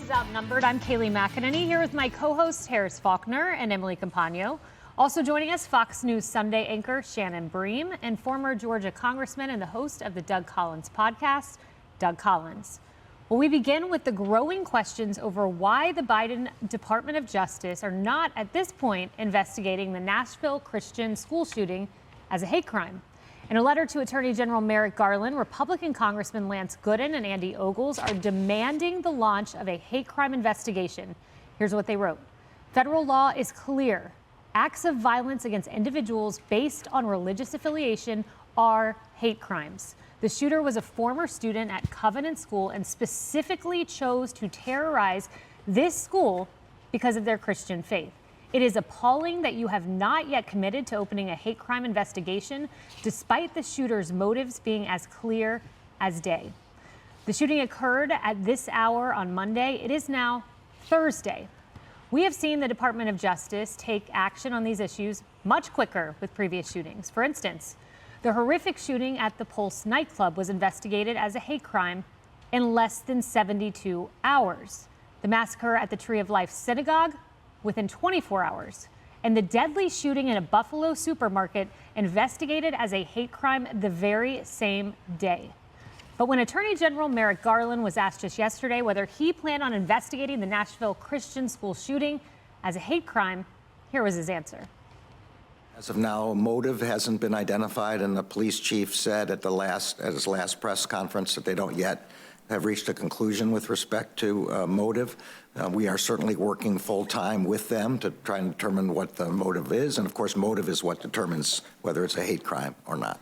is Outnumbered. I'm Kayleigh McEnany here with my co-hosts Harris Faulkner and Emily Compagno. Also joining us, Fox News Sunday anchor Shannon Bream and former Georgia congressman and the host of the Doug Collins podcast, Doug Collins. Well, we begin with the growing questions over why the Biden Department of Justice are not, at this point, investigating the Nashville Christian school shooting as a hate crime. In a letter to Attorney General Merrick Garland, Republican Congressman Lance Gooden and Andy Ogles are demanding the launch of a hate crime investigation. Here's what they wrote. Federal law is clear. Acts of violence against individuals based on religious affiliation are hate crimes. The shooter was a former student at Covenant School and specifically chose to terrorize this school because of their Christian faith. It is appalling that you have not yet committed to opening a hate crime investigation, despite the shooter's motives being as clear as day. The shooting occurred at this hour on Monday. It is now Thursday. We have seen the Department of Justice take action on these issues much quicker with previous shootings. For instance, the horrific shooting at the Pulse nightclub was investigated as a hate crime in less than 72 hours. The massacre at the Tree of Life Synagogue within 24 hours. And the deadly shooting in a Buffalo supermarket investigated as a hate crime the very same day. But when Attorney General Merrick Garland was asked just yesterday whether he planned on investigating the Nashville Christian school shooting as a hate crime, here was his answer. As of now, motive hasn't been identified, and the police chief said at his last press conference that they don't yet have reached a conclusion with respect to motive. We are certainly working full-time with them to try and determine what the motive is, and of course, motive is what determines whether it's a hate crime or not.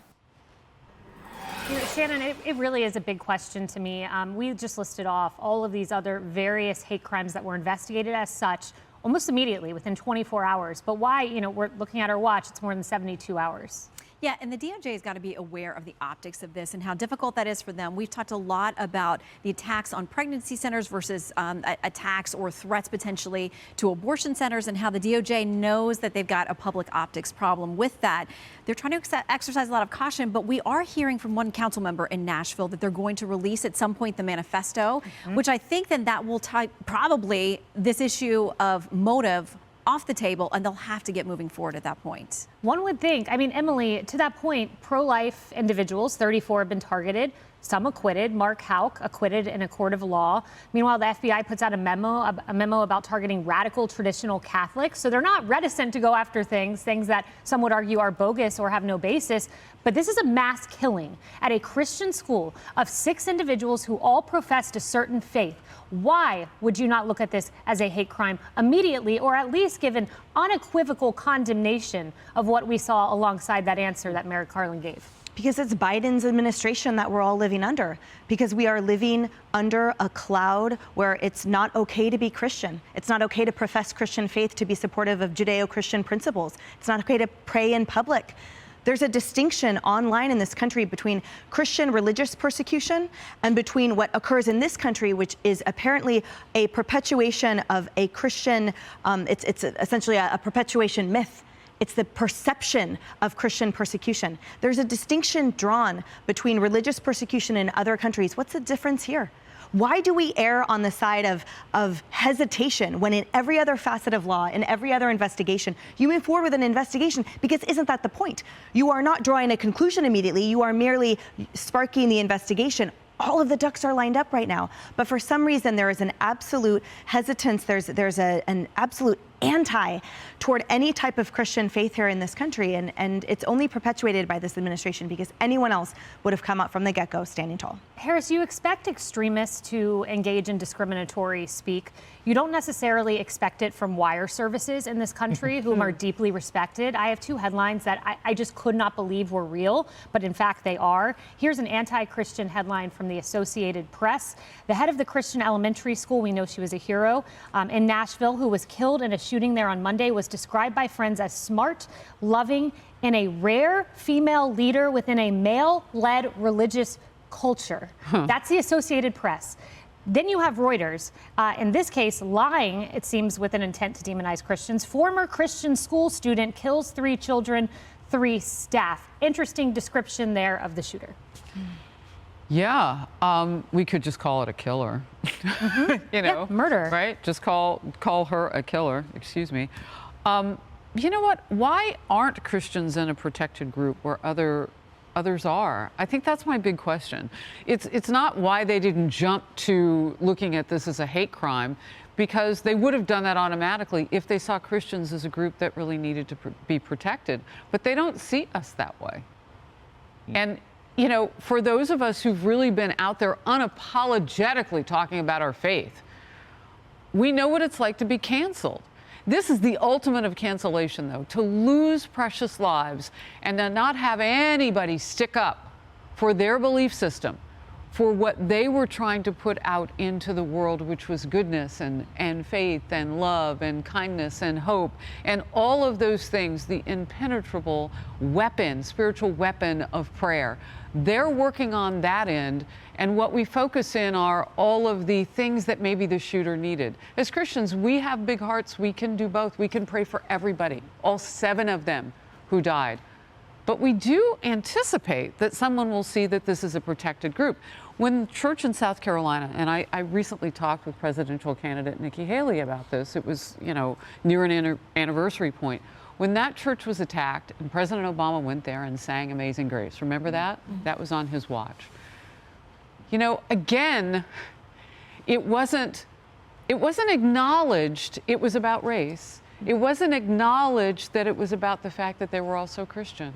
You know, Shannon, it really is a big question to me. We just listed off all of these other various hate crimes that were investigated as such almost immediately within 24 hours. But why, we're looking at our watch, it's more than 72 hours. Yeah, and the DOJ has got to be aware of the optics of this and how difficult that is for them. We've talked a lot about the attacks on pregnancy centers versus attacks or threats potentially to abortion centers, and how the DOJ knows that they've got a public optics problem with that. They're trying to exercise a lot of caution, but we are hearing from one council member in Nashville that they're going to release at some point the manifesto, which I think then that will tie probably this issue of motive off the table, and they'll have to get moving forward at that point. One would think, Emily, to that point, pro-life individuals, 34 have been targeted, some acquitted. Mark Houck acquitted in a court of law. Meanwhile, the FBI puts out a memo about targeting radical traditional Catholics. So they're not reticent to go after things that some would argue are bogus or have no basis. But this is a mass killing at a Christian school of 6 individuals who all professed a certain faith. Why would you not look at this as a hate crime immediately, or at least give an unequivocal condemnation of what we saw alongside that answer that Merrick Garland gave? Because it's Biden's administration that we're all living under. Because we are living under a cloud where it's not okay to be Christian. It's not okay to profess Christian faith, to be supportive of Judeo-Christian principles. It's not okay to pray in public. There's a distinction online in this country between Christian religious persecution and between what occurs in this country, which is apparently a perpetuation of a Christian, it's essentially a perpetuation myth. It's the perception of Christian persecution. There's a distinction drawn between religious persecution in other countries. What's the difference here? Why do we err on the side of hesitation when in every other facet of law, in every other investigation, you move forward with an investigation? Because isn't that the point? You are not drawing a conclusion immediately. You are merely sparking the investigation. All of the ducks are lined up right now. But for some reason, there is an absolute hesitance. There's an absolute anti toward any type of Christian faith here in this country. And it's only perpetuated by this administration because anyone else would have come out from the get-go standing tall. Harris, you expect extremists to engage in discriminatory speak. You don't necessarily expect it from wire services in this country, whom are deeply respected. I have 2 headlines that I just could not believe were real, but in fact they are. Here's an anti-Christian headline from the Associated Press. The head of the Christian elementary school, we know she was a hero, in Nashville, who was killed in a shooting there on Monday, was described by friends as smart, loving, and a rare female leader within a male-led religious culture. That's the Associated Press. Then you have Reuters, in this case, lying, it seems, with an intent to demonize Christians. Former Christian school student kills 3 children, 3 staff. Interesting description there of the shooter. Yeah, we could just call it a killer. You know, Yeah, murder. Right? Just call her a killer. Excuse me. You know what? Why aren't Christians in a protected group where others are? I think that's my big question. It's not why they didn't jump to looking at this as a hate crime, because they would have done that automatically if they saw Christians as a group that really needed to be protected. But they don't see us that way. And you know, for those of us who've really been out there unapologetically talking about our faith, we know what it's like to be canceled. This is the ultimate of cancellation, though, to lose precious lives and to not have anybody stick up for their belief system, for what they were trying to put out into the world, which was goodness and faith and love and kindness and hope and all of those things, the impenetrable weapon, spiritual weapon of prayer. They're working on that end, and what we focus in are all of the things that maybe the shooter needed. As Christians, we have big hearts. We can do both. We can pray for everybody, all 7 of them who died. But we do anticipate that someone will see that this is a protected group. When church in South Carolina, and I recently talked with presidential candidate Nikki Haley about this, it was, you know, near an anniversary point. When that church was attacked and President Obama went there and sang Amazing Grace, remember that? That was on his watch. You know, again, it wasn't acknowledged it was about race. It wasn't acknowledged that it was about the fact that they were also Christian.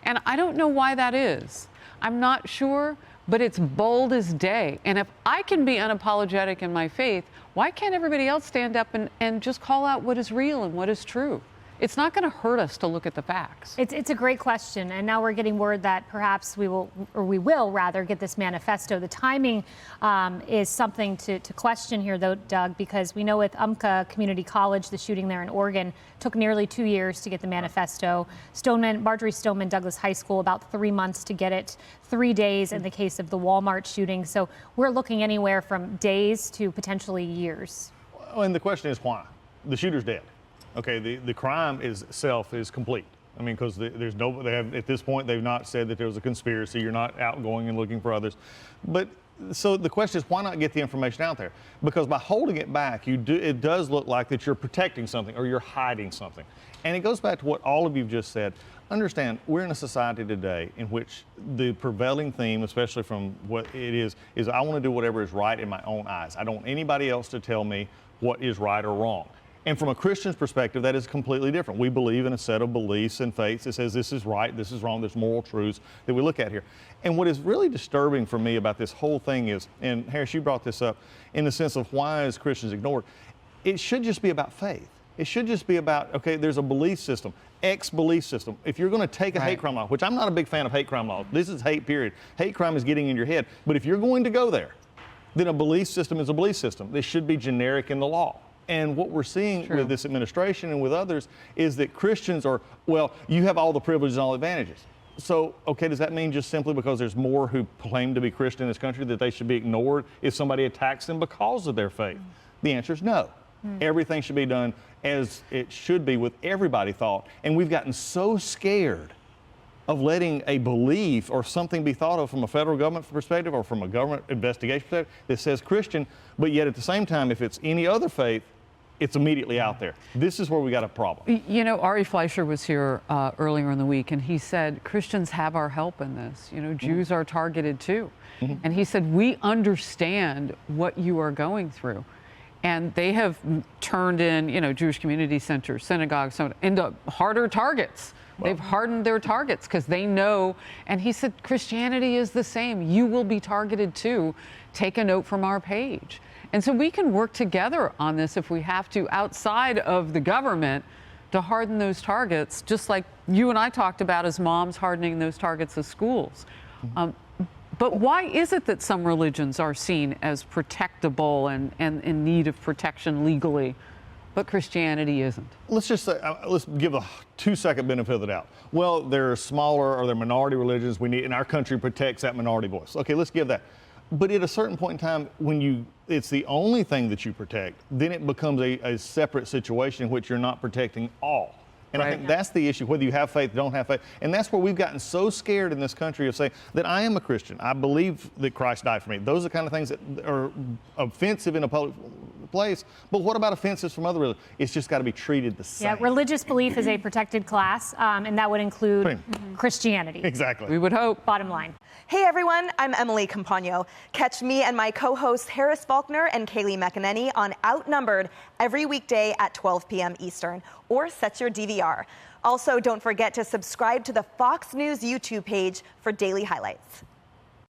And I don't know why that is. I'm not sure, but it's bold as day. And if I can be unapologetic in my faith, why can't everybody else stand up and just call out what is real and what is true? It's not going to hurt us to look at the facts. It's a great question, and now we're getting word that perhaps we will rather get this manifesto. The timing is something to question here, though, Doug, because we know with Umpqua Community College, the shooting there in Oregon, took nearly 2 years to get the manifesto. Marjorie Stoneman Douglas High School, about 3 months to get it, 3 days in the case of the Walmart shooting. So we're looking anywhere from days to potentially years. Well, and the question is why? The shooter's dead. Okay, the crime itself is complete. I mean, because there's no, they have, at this point, they've not said that there was a conspiracy. You're not out going and looking for others. But so the question is, why not get the information out there? Because by holding it back, it does look like that you're protecting something or you're hiding something. And it goes back to what all of you've just said. Understand, we're in a society today in which the prevailing theme, especially from what it is I want to do whatever is right in my own eyes. I don't want anybody else to tell me what is right or wrong. And from a Christian's perspective, that is completely different. We believe in a set of beliefs and faiths that says this is right, this is wrong, there's moral truths that we look at here. And what is really disturbing for me about this whole thing is, and Harris, you brought this up, in the sense of why is Christians ignored? It should just be about faith. It should just be about, okay, there's a belief system, X belief system. If you're going to take a hate crime law, which I'm not a big fan of hate crime laws, this is hate, period. Hate crime is getting in your head. But if you're going to go there, then a belief system is a belief system. This should be generic in the law. And what we're seeing with this administration and with others is that Christians are, well, you have all the privileges and all the advantages. So, okay, does that mean just simply because there's more who claim to be Christian in this country that they should be ignored if somebody attacks them because of their faith? The answer is no. Everything should be done as it should be with everybody thought. And we've gotten so scared of letting a belief or something be thought of from a federal government perspective or from a government investigation perspective that says Christian, but yet at the same time, if it's any other faith, it's immediately out there. This is where we got a problem. You know, Ari Fleischer was here earlier in the week, and he said Christians have our help in this. You know, Jews are targeted too. And he said, we understand what you are going through. And they have turned in, you know, Jewish community centers, synagogues, into harder targets. They've hardened their targets because they know. And he said, Christianity is the same. You will be targeted too. Take a note from our page. And so we can work together on this if we have to, outside of the government, to harden those targets, just like you and I talked about as moms hardening those targets as schools. But why is it that some religions are seen as protectable and in need of protection legally, but Christianity isn't? Let's just say, let's give a 2-second benefit of the doubt. Well, they're smaller or they're minority religions we need, and our country protects that minority voice. Okay, let's give that. But at a certain point in time, when it's the only thing that you protect, then it becomes a separate situation in which you're not protecting all. And I think that's the issue, whether you have faith, don't have faith. And that's where we've gotten so scared in this country of saying that I am a Christian. I believe that Christ died for me. Those are the kind of things that are offensive in a public place. But what about offenses from other religions? It's just got to be treated the same. Yeah, religious belief is a protected class, and that would include Christianity. Exactly. We would hope. Bottom line. Hey everyone, I'm Emily Campagno. Catch me and my co-hosts Harris Faulkner and Kayleigh McEnany on Outnumbered every weekday at 12 p.m. Eastern, or set your DVR. Also, don't forget to subscribe to the Fox News YouTube page for daily highlights.